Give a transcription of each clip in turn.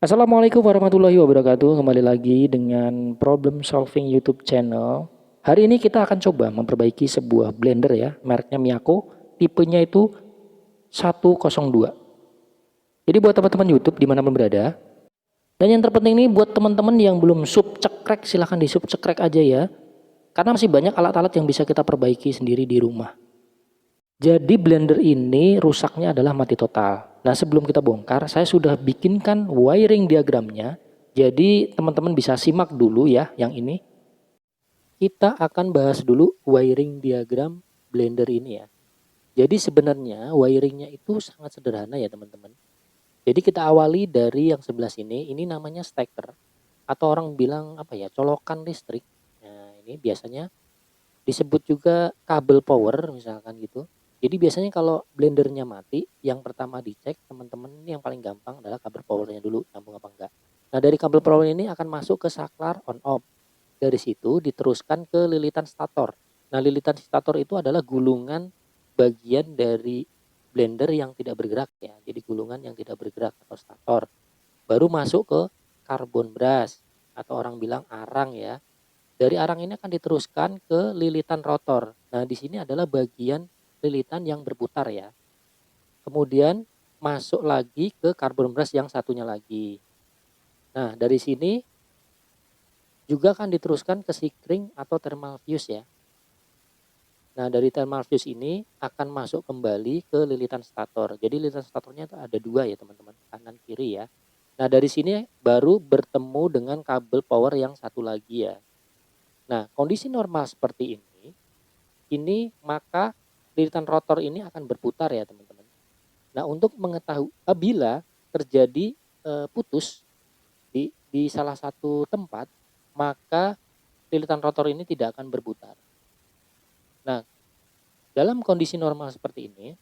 Assalamualaikum warahmatullahi wabarakatuh. Kembali lagi dengan problem solving YouTube channel. Hari ini kita akan coba memperbaiki sebuah blender ya, mereknya Miyako, tipenya itu 102. Jadi buat teman-teman YouTube dimanapun berada, dan yang terpenting nih buat teman-teman yang belum subscribe, silahkan di subscribe aja ya, karena masih banyak alat-alat yang bisa kita perbaiki sendiri di rumah. Jadi blender ini rusaknya adalah mati total. Nah, sebelum kita bongkar, saya sudah bikinkan wiring diagramnya. Jadi teman-teman bisa simak dulu ya yang ini. Kita akan bahas dulu wiring diagram blender ini ya. Jadi sebenarnya wiringnya itu sangat sederhana ya teman-teman. Jadi kita awali dari yang sebelah sini, ini namanya steker. Atau orang bilang apa ya, colokan listrik. Nah, ini biasanya disebut juga kabel power misalkan gitu. Jadi biasanya kalau blendernya mati, yang pertama dicek teman-teman ini yang paling gampang adalah kabel powernya dulu, nyambung apa enggak. Nah dari kabel power ini akan masuk ke saklar on off. Dari situ diteruskan ke lilitan stator. Nah lilitan stator itu adalah gulungan bagian dari blender yang tidak bergerak ya. Jadi gulungan yang tidak bergerak atau stator. Baru masuk ke karbon brush atau orang bilang arang ya. Dari arang ini akan diteruskan ke lilitan rotor. Nah, di sini adalah bagian lilitan yang berputar ya. Kemudian masuk lagi ke carbon brush yang satunya lagi. Nah, dari sini juga akan diteruskan ke sikring atau thermal fuse ya. Nah, dari thermal fuse ini akan masuk kembali ke lilitan stator. Jadi lilitan statornya ada dua ya teman-teman, kanan kiri ya. Nah, dari sini baru bertemu dengan kabel power yang satu lagi ya. Nah, kondisi normal seperti ini maka lilitan rotor ini akan berputar ya teman-teman. Nah, untuk mengetahui apabila terjadi putus di salah satu tempat, maka lilitan rotor ini tidak akan berputar. Nah, dalam kondisi normal seperti ini,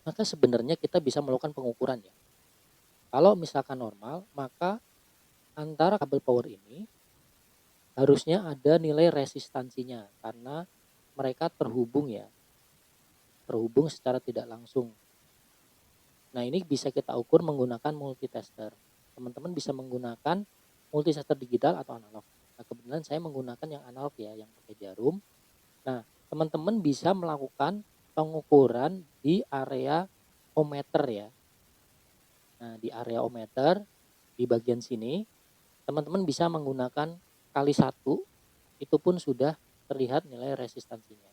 maka sebenarnya kita bisa melakukan pengukuran ya. Kalau misalkan normal, maka antara kabel power ini harusnya ada nilai resistansinya karena mereka terhubung ya, terhubung secara tidak langsung. Nah, ini bisa kita ukur menggunakan multitester. Teman-teman bisa menggunakan multitester digital atau analog. Nah, kebetulan saya menggunakan yang analog ya, yang pakai jarum. Nah, teman-teman bisa melakukan pengukuran di area ohmmeter ya. Nah, di area ohmmeter di bagian sini, teman-teman bisa menggunakan kali 1, itu pun sudah terlihat nilai resistansinya.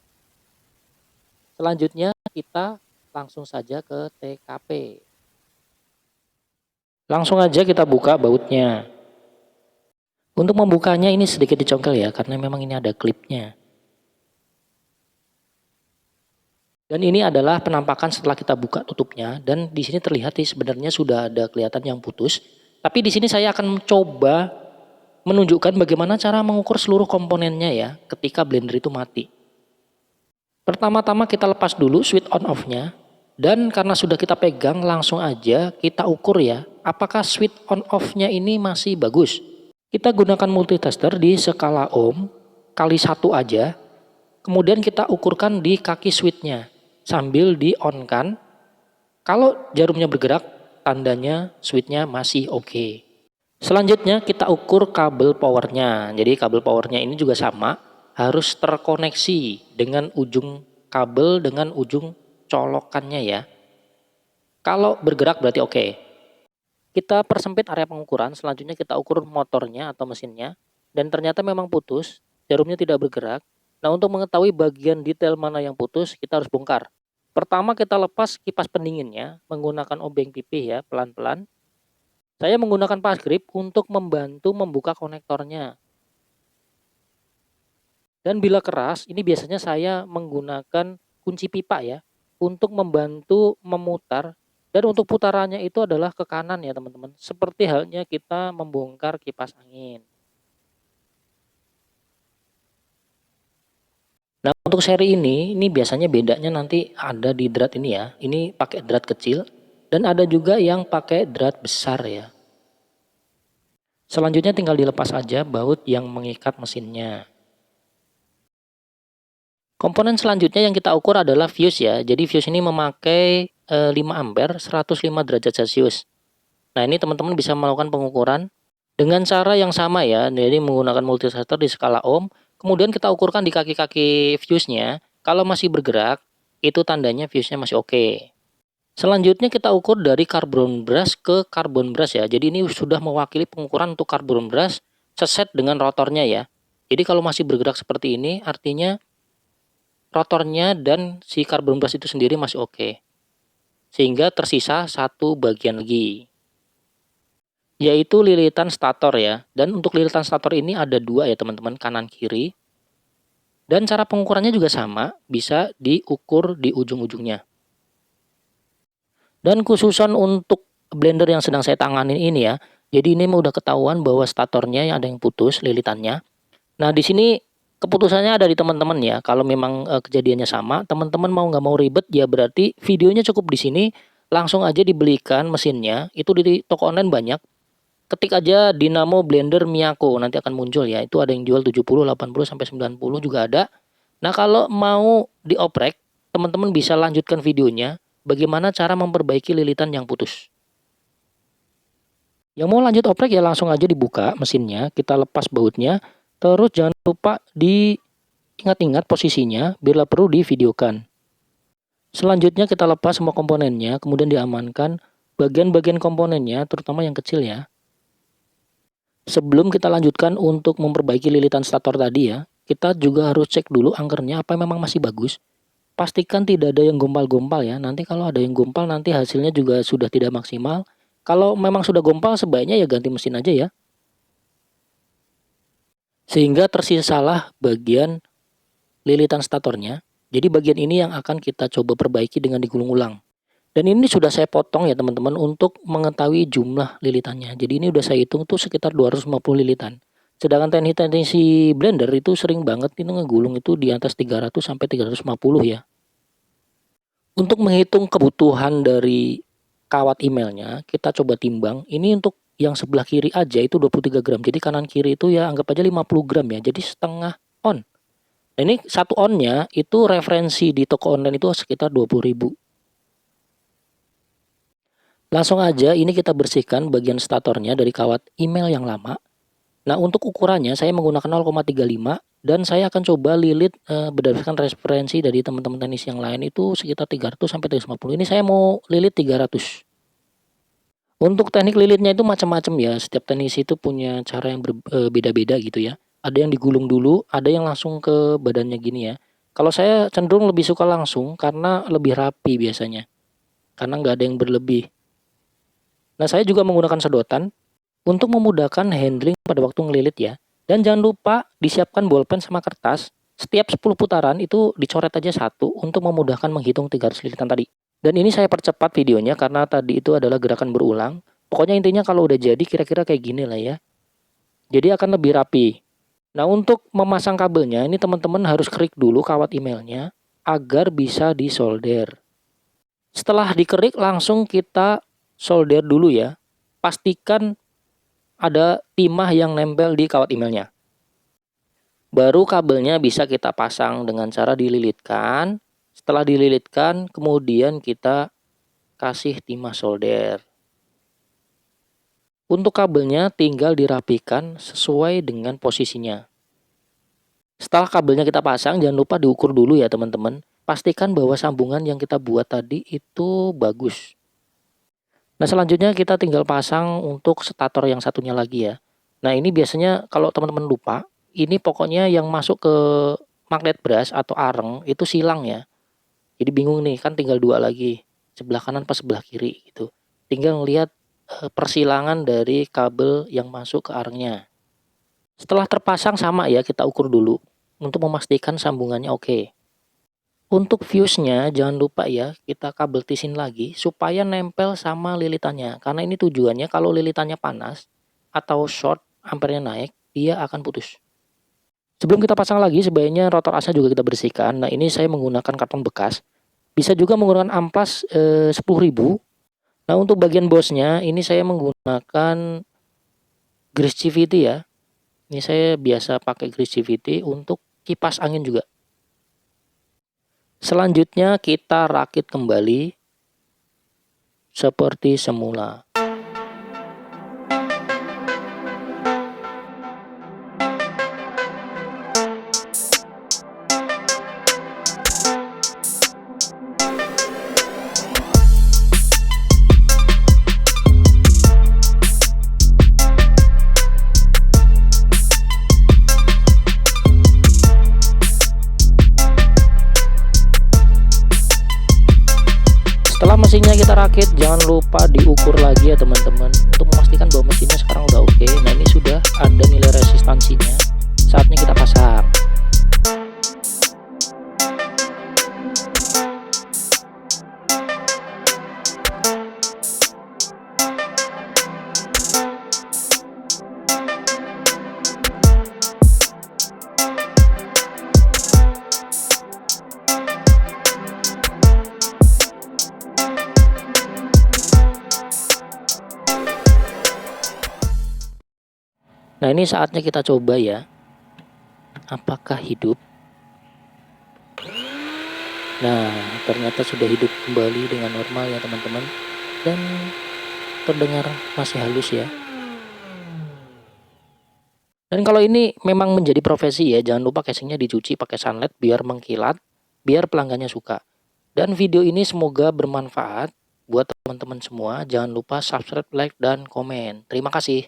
Selanjutnya kita langsung saja ke TKP. Langsung aja kita buka bautnya. Untuk membukanya ini sedikit dicongkel ya, karena memang ini ada klipnya. Dan ini adalah penampakan setelah kita buka tutupnya, dan di sini terlihat sebenarnya sudah ada kelihatan yang putus. Tapi di sini saya akan mencoba menunjukkan bagaimana cara mengukur seluruh komponennya ya, ketika blender itu mati. Pertama-tama kita lepas dulu switch on off-nya, dan karena sudah kita pegang langsung aja kita ukur ya, apakah switch on off-nya ini masih bagus. Kita gunakan multitester di skala ohm kali 1 aja. Kemudian kita ukurkan di kaki switch-nya sambil di-on-kan. Kalau jarumnya bergerak, tandanya switch-nya masih oke. Selanjutnya kita ukur kabel powernya. Jadi kabel powernya ini juga sama, harus terkoneksi dengan ujung kabel dengan ujung colokannya ya. Kalau bergerak berarti oke. Kita persempit area pengukuran, selanjutnya kita ukur motornya atau mesinnya, dan ternyata memang putus, jarumnya tidak bergerak. Nah, untuk mengetahui bagian detail mana yang putus, kita harus bongkar. Pertama kita lepas kipas pendinginnya menggunakan obeng pipih ya, pelan-pelan. Saya menggunakan pas grip untuk membantu membuka konektornya. Dan bila keras, ini biasanya saya menggunakan kunci pipa ya, untuk membantu memutar. Dan untuk putarannya itu adalah ke kanan ya teman-teman. Seperti halnya kita membongkar kipas angin. Nah untuk seri ini biasanya bedanya nanti ada di drat ini ya. Ini pakai drat kecil dan ada juga yang pakai drat besar ya. Selanjutnya tinggal dilepas aja baut yang mengikat mesinnya. Komponen selanjutnya yang kita ukur adalah fuse ya. Jadi fuse ini memakai 5 ampere 105 derajat Celcius. Nah, ini teman-teman bisa melakukan pengukuran dengan cara yang sama ya. Jadi menggunakan multimeter di skala ohm. Kemudian kita ukurkan di kaki-kaki fuse-nya. Kalau masih bergerak, itu tandanya fuse-nya masih oke. Selanjutnya kita ukur dari carbon brush ke carbon brush ya. Jadi ini sudah mewakili pengukuran untuk carbon brush seset dengan rotornya ya. Jadi kalau masih bergerak seperti ini, artinya rotornya dan si carbon brush itu sendiri masih oke. Sehingga tersisa satu bagian lagi, yaitu lilitan stator ya. Dan untuk lilitan stator ini ada dua ya teman-teman, kanan kiri. Dan cara pengukurannya juga sama, bisa diukur di ujung-ujungnya. Dan khususan untuk blender yang sedang saya tanganin ini ya, jadi ini udah ketahuan bahwa statornya yang ada yang putus lilitannya. Nah di sini keputusannya ada di teman-teman ya. Kalau memang kejadiannya sama, teman-teman mau nggak mau ribet ya berarti videonya cukup di sini. Langsung aja dibelikan mesinnya, itu di toko online banyak. Ketik aja Dinamo Blender Miyako, nanti akan muncul ya. Itu ada yang jual 70, 80, sampai 90 juga ada. Nah kalau mau dioprek, teman-teman bisa lanjutkan videonya. Bagaimana cara memperbaiki lilitan yang putus. Yang mau lanjut oprek ya langsung aja dibuka mesinnya, kita lepas bautnya. Terus jangan lupa diingat-ingat posisinya, bila perlu divideokan. Selanjutnya kita lepas semua komponennya, kemudian diamankan bagian-bagian komponennya, terutama yang kecil ya. Sebelum kita lanjutkan untuk memperbaiki lilitan stator tadi ya, kita juga harus cek dulu angkernya apa memang masih bagus. Pastikan tidak ada yang gompal-gompal ya, nanti kalau ada yang gompal nanti hasilnya juga sudah tidak maksimal. Kalau memang sudah gompal sebaiknya ya ganti mesin aja ya. Sehingga tersisalah bagian lilitan statornya. Jadi bagian ini yang akan kita coba perbaiki dengan digulung ulang. Dan ini sudah saya potong ya teman-teman untuk mengetahui jumlah lilitannya. Jadi ini udah saya hitung tuh sekitar 250 lilitan. Sedangkan teknisi blender itu sering banget itu ngegulung itu di atas 300 sampai 350 ya. Untuk menghitung kebutuhan dari kawat emailnya, kita coba timbang. Ini untuk yang sebelah kiri aja itu 23 gram. Jadi kanan kiri itu ya anggap aja 50 gram ya. Jadi setengah on. Nah ini satu onnya itu referensi di toko online itu sekitar 20.000. Langsung aja ini kita bersihkan bagian statornya dari kawat email yang lama. Nah untuk ukurannya saya menggunakan 0,35 dan saya akan coba lilit berdasarkan referensi dari teman-teman teknis yang lain itu sekitar 300 sampai 350. Ini saya mau lilit 300. Untuk teknik lilitnya itu macam-macam ya. Setiap teknisi itu punya cara yang berbeda-beda gitu ya. Ada yang digulung dulu, ada yang langsung ke badannya gini ya. Kalau saya cenderung lebih suka langsung karena lebih rapi biasanya. Karena nggak ada yang berlebih. Nah, saya juga menggunakan sedotan untuk memudahkan handling pada waktu ngelilit ya. Dan jangan lupa disiapkan bolpen sama kertas. Setiap 10 putaran itu dicoret aja satu untuk memudahkan menghitung 300 lilitan tadi. Dan ini saya percepat videonya karena tadi itu adalah gerakan berulang. Pokoknya intinya kalau udah jadi kira-kira kayak gini lah ya. Jadi akan lebih rapi. Nah untuk memasang kabelnya ini teman-teman harus kerik dulu kawat emailnya agar bisa disolder. Setelah dikerik langsung kita solder dulu ya. Pastikan ada timah yang nempel di kawat emailnya. Baru kabelnya bisa kita pasang dengan cara dililitkan. Setelah dililitkan, kemudian kita kasih timah solder. Untuk kabelnya tinggal dirapikan sesuai dengan posisinya. Setelah kabelnya kita pasang, jangan lupa diukur dulu ya teman-teman. Pastikan bahwa sambungan yang kita buat tadi itu bagus. Nah selanjutnya kita tinggal pasang untuk stator yang satunya lagi ya. Nah ini biasanya kalau teman-teman lupa, ini pokoknya yang masuk ke magnet brush atau areng itu silang ya. Jadi bingung nih kan tinggal dua lagi, sebelah kanan pas sebelah kiri gitu. Tinggal ngelihat persilangan dari kabel yang masuk ke arengnya. Setelah terpasang sama ya kita ukur dulu untuk memastikan sambungannya oke. Untuk fuse-nya jangan lupa ya kita kabel tisin lagi supaya nempel sama lilitannya. Karena ini tujuannya kalau lilitannya panas atau short ampernya naik dia akan putus. Sebelum kita pasang lagi sebaiknya rotor asnya juga kita bersihkan. Nah ini saya menggunakan karton bekas. Bisa juga menggunakan amplas 10.000. Nah untuk bagian bosnya ini saya menggunakan grease CVT ya. Ini saya biasa pakai grease CVT untuk kipas angin juga. Selanjutnya kita rakit kembali seperti semula. jangan lupa diukur lagi ya teman-teman, untuk memastikan bahwa mesinnya sekarang udah oke. Nah ini sudah ada nilai resistansinya, saatnya kita pasang. Nah ini saatnya kita coba ya, apakah hidup. Nah ternyata sudah hidup kembali dengan normal ya teman-teman, dan terdengar masih halus ya. Dan kalau ini memang menjadi profesi ya, jangan lupa casingnya dicuci pakai sunlight biar mengkilat, biar pelanggannya suka. Dan video ini semoga bermanfaat buat teman-teman semua. Jangan lupa subscribe, like, dan komen. Terima kasih.